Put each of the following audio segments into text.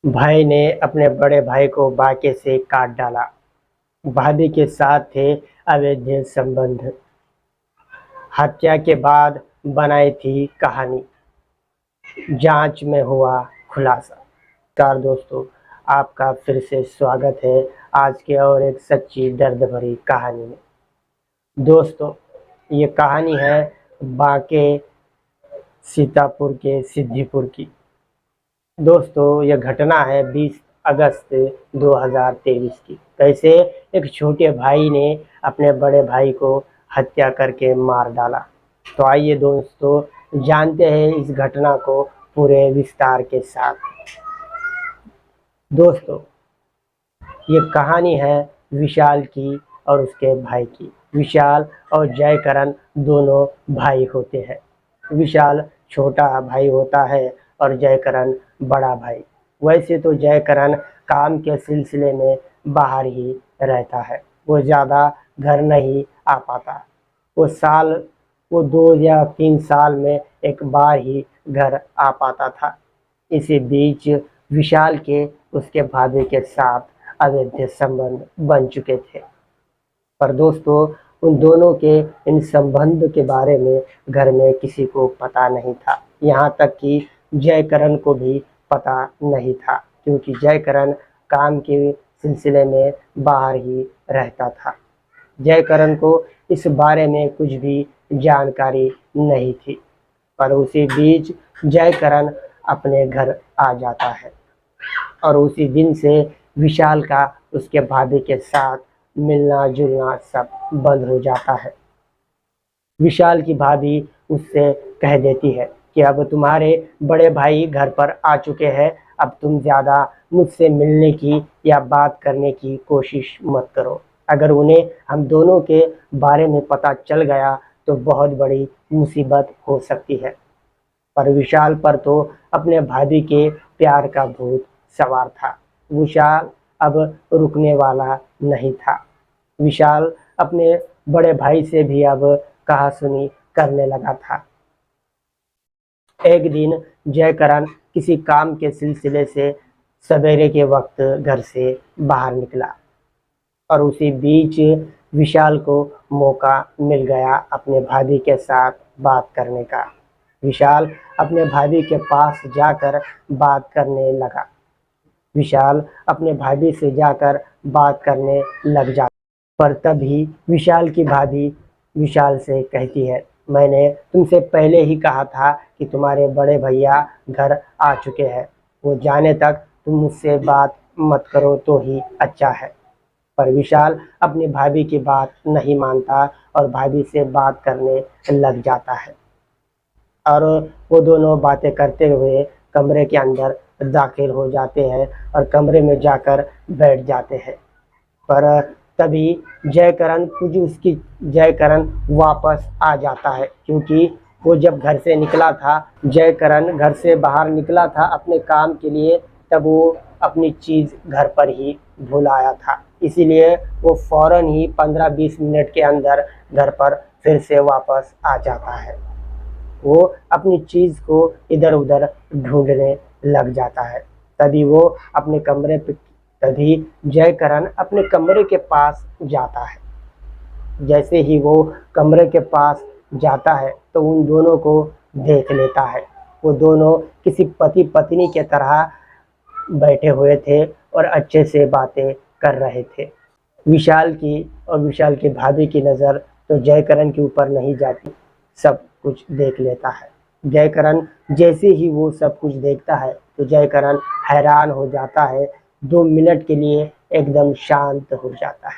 भाई ने अपने बड़े भाई को बाके से काट डाला। भाभी के साथ थे अवैध संबंध। हत्या के बाद बनाई थी कहानी। जांच में हुआ खुलासा। कार दोस्तों, आपका फिर से स्वागत है आज के और एक सच्ची दर्द भरी कहानी में। दोस्तों, ये कहानी है बाके सीतापुर के सिद्दीपुर की। दोस्तों, यह घटना है 20 अगस्त 2023 की। कैसे एक छोटे भाई ने अपने बड़े भाई को हत्या करके मार डाला। तो आइए दोस्तों, जानते हैं इस घटना को पूरे विस्तार के साथ। दोस्तों, ये कहानी है विशाल की और उसके भाई की। विशाल और जयकरण दोनों भाई होते हैं। विशाल छोटा भाई होता है और जयकरण बड़ा भाई। वैसे तो जयकरण काम के सिलसिले में बाहर ही रहता है। वो ज़्यादा घर नहीं आ पाता। वो साल वो 2 या 3 साल में एक बार ही घर आ पाता था। इसी बीच विशाल के उसके भाभी के साथ अवैध संबंध बन चुके थे। पर दोस्तों, उन दोनों के इन संबंध के बारे में घर में किसी को पता नहीं था। यहाँ तक कि जयकरण को भी पता नहीं था, क्योंकि जयकरण काम के सिलसिले में बाहर ही रहता था। जयकरण को इस बारे में कुछ भी जानकारी नहीं थी। पर उसी बीच जयकरण अपने घर आ जाता है और उसी दिन से विशाल का उसके भाभी के साथ मिलना जुलना सब बंद हो जाता है। विशाल की भाभी उससे कह देती है कि अब तुम्हारे बड़े भाई घर पर आ चुके हैं, अब तुम ज़्यादा मुझसे मिलने की या बात करने की कोशिश मत करो। अगर उन्हें हम दोनों के बारे में पता चल गया तो बहुत बड़ी मुसीबत हो सकती है। पर विशाल पर तो अपने भाभी के प्यार का भूत सवार था। विशाल अब रुकने वाला नहीं था। विशाल अपने बड़े भाई से भी अब कहासुनी करने लगा था। एक दिन जयकरण किसी काम के सिलसिले से सवेरे के वक्त घर से बाहर निकला और उसी बीच विशाल को मौका मिल गया अपने भाभी के साथ बात करने का। विशाल अपने भाभी के पास जाकर बात करने लगा। विशाल अपने भाभी से जाकर बात करने लग जाता। पर तभी विशाल की भाभी विशाल से कहती है, मैंने तुमसे पहले ही कहा था कि तुम्हारे बड़े भैया घर आ चुके हैं। वो जाने तक तुम मुझसे बात मत करो तो ही अच्छा है। पर विशाल अपनी भाभी की बात नहीं मानता और भाभी से बात करने लग जाता है और वो दोनों बातें करते हुए कमरे के अंदर दाखिल हो जाते हैं और कमरे में जाकर बैठ जाते हैं। पर तभी जयकरण वापस आ जाता है, क्योंकि वो जब घर से निकला था, जयकरण घर से बाहर निकला था अपने काम के लिए, तब वो अपनी चीज़ घर पर ही भूल आया था। इसीलिए वो फ़ौरन ही 15-20 मिनट के अंदर घर पर फिर से वापस आ जाता है। वो अपनी चीज़ को इधर उधर ढूंढने लग जाता है। तभी वो अपने कमरे पे तभी जयकरण अपने कमरे के पास जाता है। जैसे ही वो कमरे के पास जाता है तो उन दोनों को देख लेता है। वो दोनों किसी पति पत्नी के तरह बैठे हुए थे और अच्छे से बातें कर रहे थे। विशाल की और विशाल की भाभी की नज़र तो जयकरण के ऊपर नहीं जाती, सब कुछ देख लेता है। जयकरण जैसे ही वो सब कुछ देखता है तो जयकरण हैरान हो जाता है। 2 मिनट के लिए एकदम शांत हो जाता है।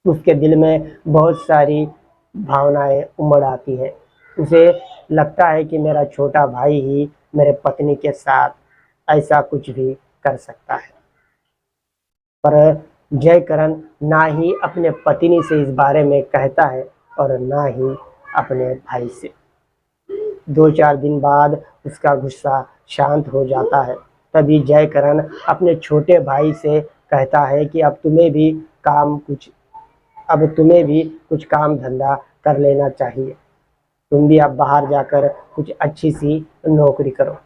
उसके दिल में बहुत सारी भावनाएं उमड़ आती है। उसे लगता है कि मेरा छोटा भाई ही मेरे पत्नी के साथ ऐसा कुछ भी कर सकता है। पर जयकरण ना ही अपने पत्नी से इस बारे में कहता है और ना ही अपने भाई से। 2-4 दिन बाद उसका गुस्सा शांत हो जाता है। तभी जयकरण अपने छोटे भाई से कहता है कि अब तुम्हें भी कुछ काम धंधा कर लेना चाहिए। तुम भी अब बाहर जाकर कुछ अच्छी सी नौकरी करो।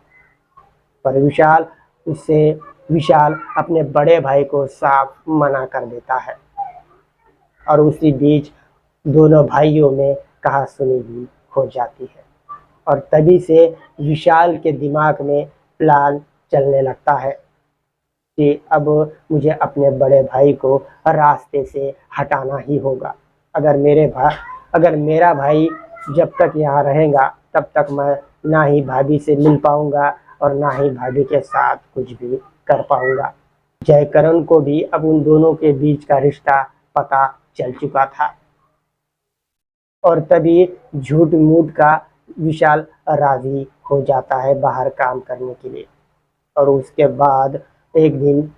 पर विशाल उससे विशाल अपने बड़े भाई को साफ मना कर देता है और उसी बीच दोनों भाइयों में कहासुनी भी हो जाती है। और तभी से विशाल के दिमाग में प्लान चलने लगता है कि अब मुझे अपने बड़े भाई को रास्ते से हटाना ही होगा। अगर मेरा भाई जब तक यहाँ रहेगा तब तक मैं ना ही भाभी से मिल पाऊंगा और ना ही भाभी के साथ कुछ भी कर पाऊंगा। जयकरण को भी अब उन दोनों के बीच का रिश्ता पता चल चुका था और तभी झूठ मूठ का विशाल राजी हो जाता है बाहर काम करने के लिए। और उसके बाद एक दिन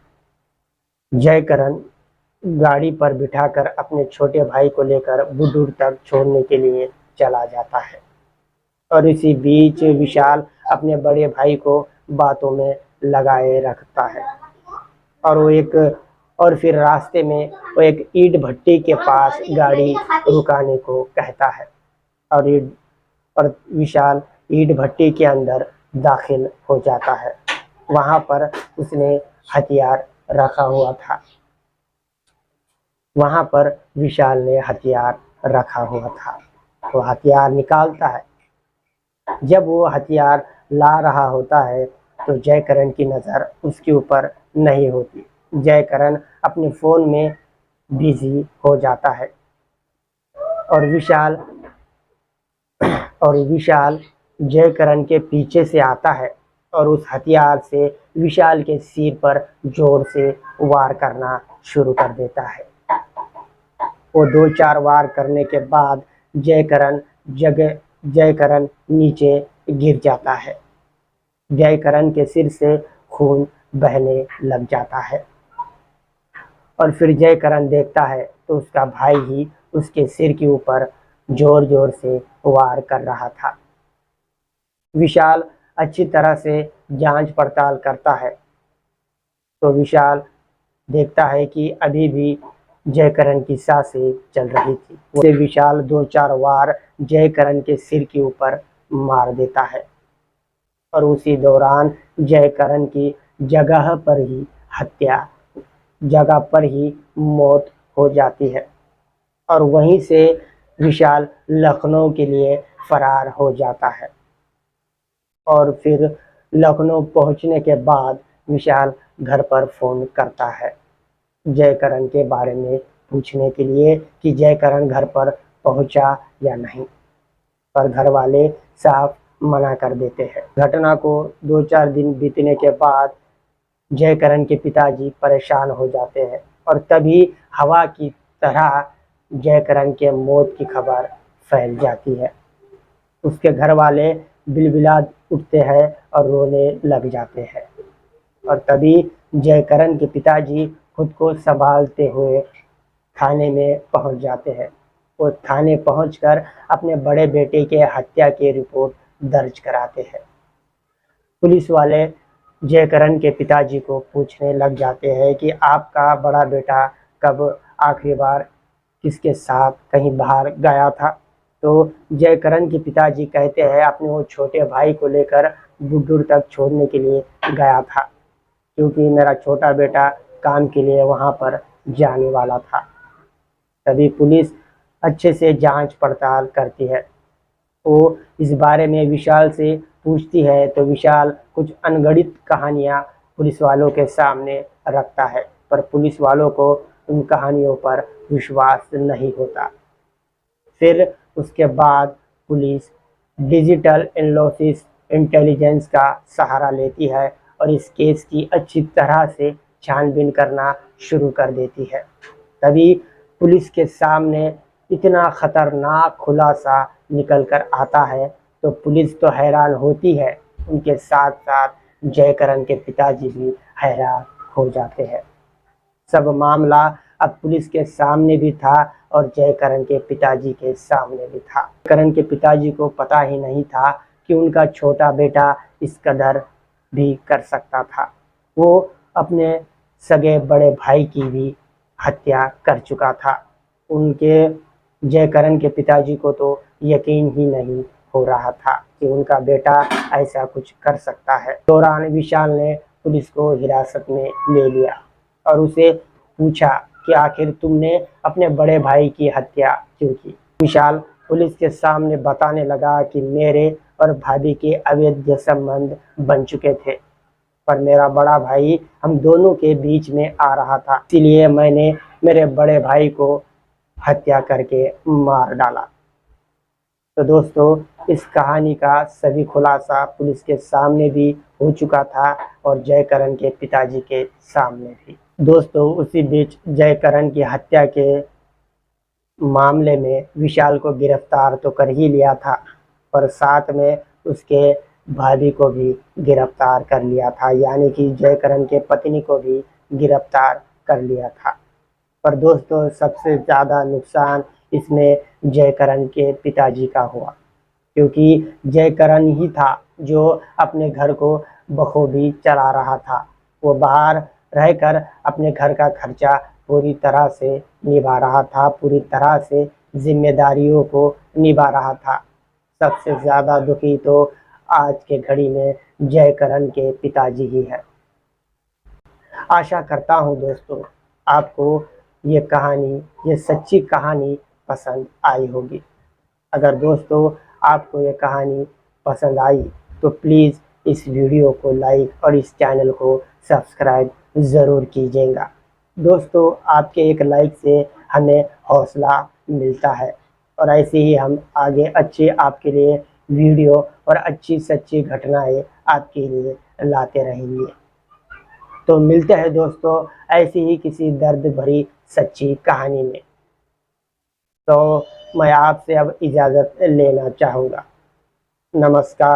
जयकरण गाड़ी पर बिठाकर अपने छोटे भाई को लेकर बुडूर तक छोड़ने के लिए चला जाता है और इसी बीच विशाल अपने बड़े भाई को बातों में लगाए रखता है और फिर रास्ते में वो एक ईंट भट्टी के पास गाड़ी रुकाने को कहता है और विशाल ईंट भट्टी के अंदर दाखिल हो जाता है। वहां पर उसने हथियार रखा हुआ था। वहां पर विशाल ने हथियार रखा हुआ था। वो हथियार निकालता है। जब वो हथियार ला रहा होता है तो जयकरण की नज़र उसके ऊपर नहीं होती। जयकरण अपने फ़ोन में बिजी हो जाता है और विशाल जयकरण के पीछे से आता है और उस हथियार से विशाल के सिर पर जोर से वार करना शुरू कर देता है। वो 2-4 वार करने के बाद जयकरण नीचे गिर जाता है। जयकरण के सिर से खून बहने लग जाता है और फिर जयकरण देखता है तो उसका भाई ही उसके सिर के ऊपर जोर जोर से वार कर रहा था। विशाल अच्छी तरह से जांच पड़ताल करता है तो विशाल देखता है कि अभी भी जयकरण की सांसें चल रही थी। उसे विशाल 2-4 वार जयकरण के सिर के ऊपर मार देता है और उसी दौरान जयकरण की जगह पर ही मौत हो जाती है और वहीं से विशाल लखनऊ के लिए फरार हो जाता है। और फिर लखनऊ पहुंचने के बाद विशाल घर पर फ़ोन करता है जयकरण के बारे में पूछने के लिए कि जयकरण घर पर पहुंचा या नहीं, पर घर वाले साफ मना कर देते हैं। घटना को 2-4 दिन बीतने के बाद जयकरण के पिताजी परेशान हो जाते हैं और तभी हवा की तरह जयकरण के मौत की खबर फैल जाती है। उसके घर वाले बिलबिला उठते हैं और रोने लग जाते हैं और तभी जयकरण के पिताजी खुद को संभालते हुए थाने में पहुंच जाते हैं। वो थाने पहुंचकर अपने बड़े बेटे के हत्या की रिपोर्ट दर्ज कराते हैं। पुलिस वाले जयकरण के पिताजी को पूछने लग जाते हैं कि आपका बड़ा बेटा कब आखिरी बार किसके साथ कहीं बाहर गया था। तो जयकरण के पिताजी कहते हैं अपने वो छोटे भाई को लेकर बुडूर तक छोड़ने के लिए गया था, क्योंकि मेरा छोटा बेटा काम के लिए वहाँ पर जाने वाला था। तभी पुलिस अच्छे से जांच पड़ताल करती है। वो इस बारे में विशाल से पूछती है तो विशाल कुछ अनगढ़ित कहानियाँ पुलिस वालों के सामने रखता है, पर पुलिस वालों को उन कहानियों पर विश्वास नहीं होता। फिर उसके बाद पुलिस डिजिटल एनालिसिस इंटेलिजेंस का सहारा लेती है और इस केस की अच्छी तरह से छानबीन करना शुरू कर देती है। तभी पुलिस के सामने इतना खतरनाक खुलासा निकल कर आता है तो पुलिस तो हैरान होती है, उनके साथ साथ जयकरण के पिताजी भी हैरान हो जाते हैं। सब मामला अब पुलिस के सामने भी था और जयकरण के पिताजी के सामने भी था। जयकरण के पिताजी को पता ही नहीं था कि उनका छोटा बेटा इस कदर भी कर सकता था। वो अपने सगे बड़े भाई की भी हत्या कर चुका था। उनके जयकरण के पिताजी को तो यकीन ही नहीं हो रहा था कि उनका बेटा ऐसा कुछ कर सकता है। दौरान विशाल ने पुलिस को हिरासत में ले लिया और उसे पूछा कि आखिर तुमने अपने बड़े भाई की हत्या क्यों की। विशाल पुलिस के सामने बताने लगा कि मेरे और भाभी के अवैध संबंध बन चुके थे, पर मेरा बड़ा भाई हम दोनों के बीच में आ रहा था, इसीलिए मैंने मेरे बड़े भाई को हत्या करके मार डाला। तो दोस्तों, इस कहानी का सभी खुलासा पुलिस के सामने भी हो चुका था और जयकरण के पिताजी के सामने भी। दोस्तों, उसी बीच जयकरण की हत्या के मामले में विशाल को गिरफ्तार तो कर ही लिया था, पर साथ में उसके भाभी को भी गिरफ्तार कर लिया था, यानी कि जयकरण के पत्नी को भी गिरफ्तार कर लिया था। पर दोस्तों, सबसे ज़्यादा नुकसान इसमें जयकरण के पिताजी का हुआ, क्योंकि जयकरण ही था जो अपने घर को बखूबी चला रहा था। वो बाहर रहकर अपने घर का खर्चा पूरी तरह से निभा रहा था, पूरी तरह से जिम्मेदारियों को निभा रहा था। सबसे ज़्यादा दुखी तो आज के घड़ी में जयकरण के पिताजी ही है। आशा करता हूँ दोस्तों, आपको ये कहानी, ये सच्ची कहानी पसंद आई होगी। अगर दोस्तों आपको ये कहानी पसंद आई तो प्लीज़ इस वीडियो को लाइक और इस चैनल को सब्सक्राइब ज़रूर कीजिएगा। दोस्तों, आपके एक लाइक से हमें हौसला मिलता है और ऐसे ही हम आगे अच्छे आपके लिए वीडियो और अच्छी सच्ची घटनाएं आपके लिए लाते रहेंगे। तो मिलते हैं दोस्तों ऐसी ही किसी दर्द भरी सच्ची कहानी में। तो मैं आपसे अब इजाज़त लेना चाहूँगा। नमस्कार।